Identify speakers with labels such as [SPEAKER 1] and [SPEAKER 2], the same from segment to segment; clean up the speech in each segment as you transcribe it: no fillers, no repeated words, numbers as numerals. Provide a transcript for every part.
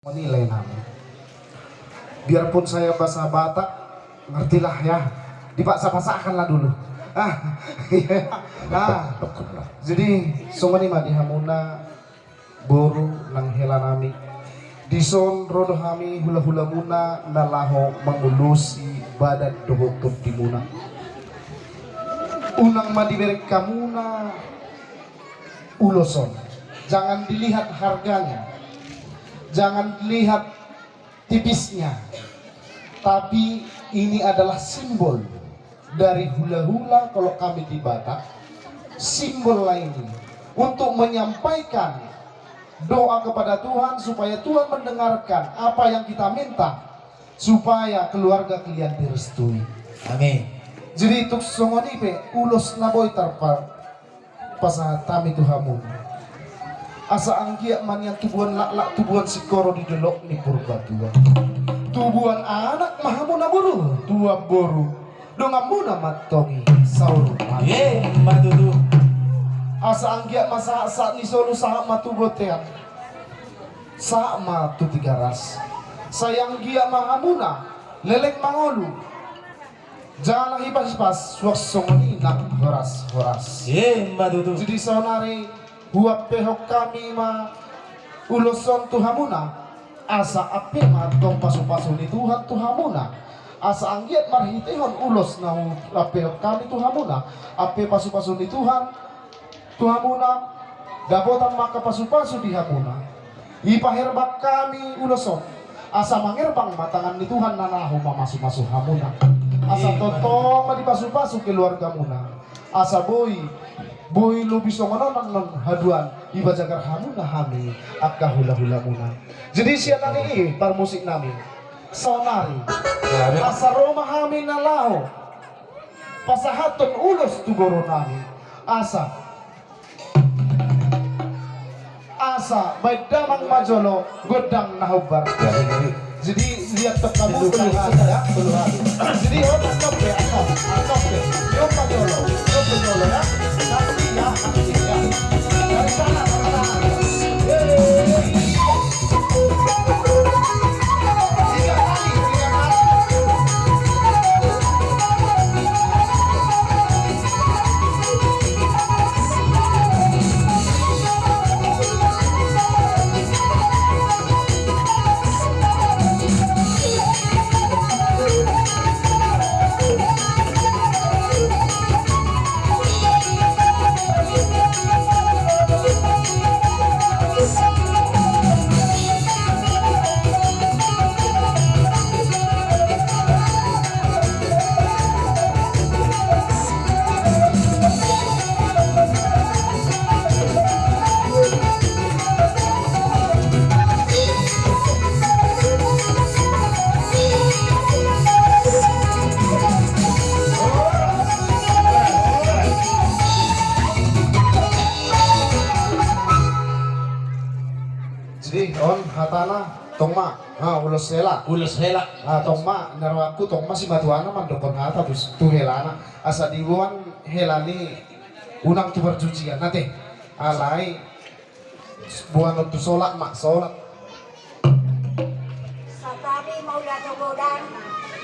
[SPEAKER 1] Menilai nama. Biarpun saya bahasa Batak, ngertilah ya. Dipaksa-paksakanlah dulu. Iya. Jadi sumani madi hamuna boru nang helanami. Dison rodo hami hula-hula muna nalaho mengulusi badan dohokut dimuna. Unang madi berek kamuna uloson. Jangan dilihat harganya. Jangan dilihat tipisnya, tapi ini adalah simbol dari hula-hula kalau kami di Batak. Simbol lainnya untuk menyampaikan doa kepada Tuhan supaya Tuhan mendengarkan apa yang kita minta supaya keluarga kalian direstui.
[SPEAKER 2] Amin.
[SPEAKER 1] Jadi tuk songoni pe ulos naboy tarpa pasahat kami Tuhamu. Asa angkia manian tubuhan lak tubuhan sikoro di delok ni purba tua. Tubuhan anak mahamuna buru tua boru. Dongamuna matongi sauru.
[SPEAKER 2] Ye, matutu.
[SPEAKER 1] Asa angkia masa saat ni solo sahak matubotean. Sahak matu tiga ras. Sayang gia mahamuna lelek mangolu. Jangan hipas-hipas suasongoni nak horas.
[SPEAKER 2] Ye, matutu.
[SPEAKER 1] Jadi sonari huap pehok kami ma uloson Tuhamuna asa ape ma tong pasu-pasu ni Tuhan Tuhamuna asa anggiat marhitehon ulos na pehok kami Tuhamuna ape pasu-pasu ni Tuhan Tuhamuna dabotan maka pasu-pasu di Hamuna ipaherbak kami uloson asa mangerbang matangan ni Tuhan nanahu mamasu-masu Hamuna asa totong ma di pasu-pasu keluarga muna asa boy lo bisa menonton non haduan iba jagar hamuna hami akka hula-hula muna. Jadi siapa nani par musik nami sonari asa roma hami nalaho pasahaton ulos tugoro nami asa baik damang majolo godang nahubar. Jadi lihat tekamu ya. Jadi orang kopi atop yo majolo ya. Nanti ya dari sana hatana tongma ulos hela tongma narwaku tongma si matuana man dokon hata tu helana asa dibuan helani unang tu berjujian nate alai buan tu solat mak solat
[SPEAKER 3] satabi maula togodan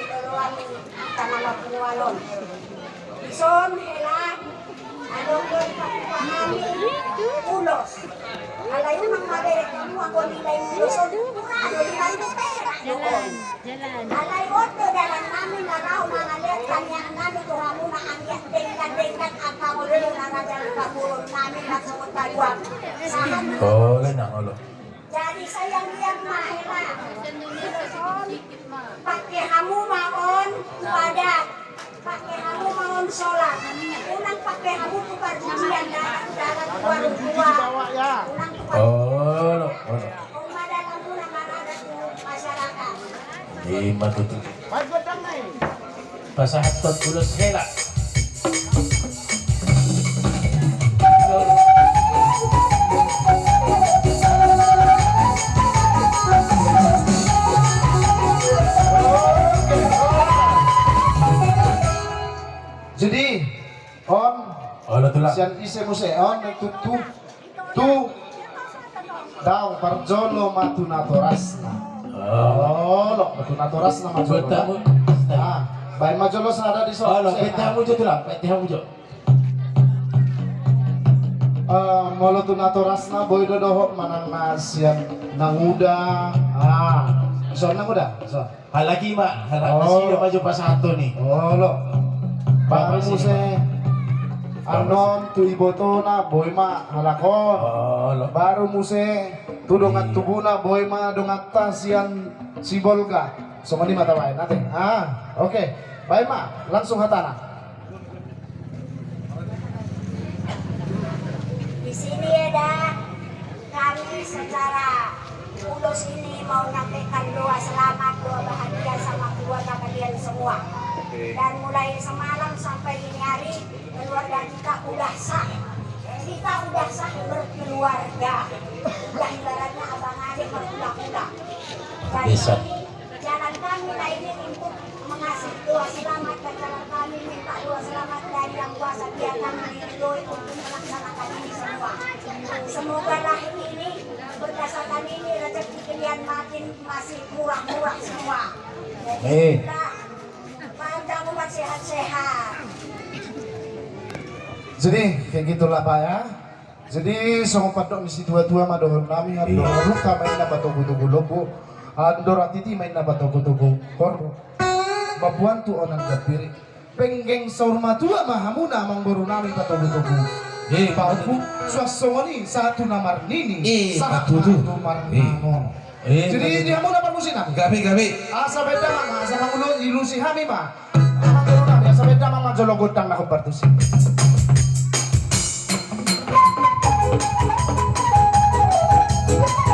[SPEAKER 3] idoloan tanama puwalon ison hela adonggon kapahami ulos alay nang maderek mo ako nilay ulos ano nilay mo pera jalan alay otto dalan namin naraw mga alet kanya namin tuhamu na ang dengkat akaw rin na radal kapulong namin nasuot tayuan
[SPEAKER 2] Oh, ganang ulo.
[SPEAKER 3] jadi sayang yang mahela pakai hamu maon padat pakai hamu maon sholat unang pakai hamu tukar cucian dalam warung tua unang tukar
[SPEAKER 2] Oh, no.
[SPEAKER 3] umadalang muna marada sa masyarakat
[SPEAKER 2] Ye, matutu. Pasahatot ulos hela.
[SPEAKER 1] jadi on
[SPEAKER 2] Oh, tulah.
[SPEAKER 1] sian ise muse on tu Daong parjolo matunatorasna.
[SPEAKER 2] Oh,
[SPEAKER 1] Oh, lo matunatorasna majolo.
[SPEAKER 2] beta mo.
[SPEAKER 1] Ah, baik majolo sada di
[SPEAKER 2] Oh, lo,
[SPEAKER 1] soal.
[SPEAKER 2] beta mo dyan lang. Beta mo dyan.
[SPEAKER 1] Molo tunatorasna boy dodoho manang nasian nanguda. Ah, so nanguda. So.
[SPEAKER 2] Halagi ma. Halagi
[SPEAKER 1] Oh.
[SPEAKER 2] sino maju pa sa ato ni.
[SPEAKER 1] Oh, lo. Baru
[SPEAKER 2] Bapak
[SPEAKER 1] mo
[SPEAKER 2] sini.
[SPEAKER 1] anon tu iboto na boy ma halakon.
[SPEAKER 2] Oh, lo.
[SPEAKER 1] Baru muse tudong at tubuna boy ma dongat tasian si Bolga. So mani matawain natin. Ah, oke. Baik ma, langsung hatana.
[SPEAKER 3] Di sini ada kami secara ulos ini mau nyampaikan doa selamat, doa bahagia sama keluarga kalian semua. Dan mulai semalam sampai ini hari keluarga kita udah sah. Kita udah sah berkeluarga. Udah ibaratnya abang adik berulang-ulang. Dan
[SPEAKER 2] Bisa.
[SPEAKER 3] jalan kami lah ini untuk mengasih doa selamat dan jalan kami minta doa selamat dari yang kuasa biar kami diridhoi untuk melaksanakan ini semua. Semoga lah ini berdasarkan ini rezeki kalian makin masih murah-murah semua. Jadi kita panjang umur sehat-sehat.
[SPEAKER 1] Jadi kayak gitulah Pak ya. Jadi sama padok misi tua-tua madohon nami ando luka main na batugu-tugu lobo. Ando ratiti main na batugu-tugu korbo. Babuan tu onan gapiri. Penggeng saurma tua mahamuna mang boru nami batugu-tugu. Paupu suasongoni satu namar nini. Satu marnamo. Jadi dia mau dapat musina.
[SPEAKER 2] Gabi.
[SPEAKER 1] Asa beda mang asa mangulo ilusi hami ma. Amang boru nami asa beda mang majologotang na kumpartusi.
[SPEAKER 3] Thank you.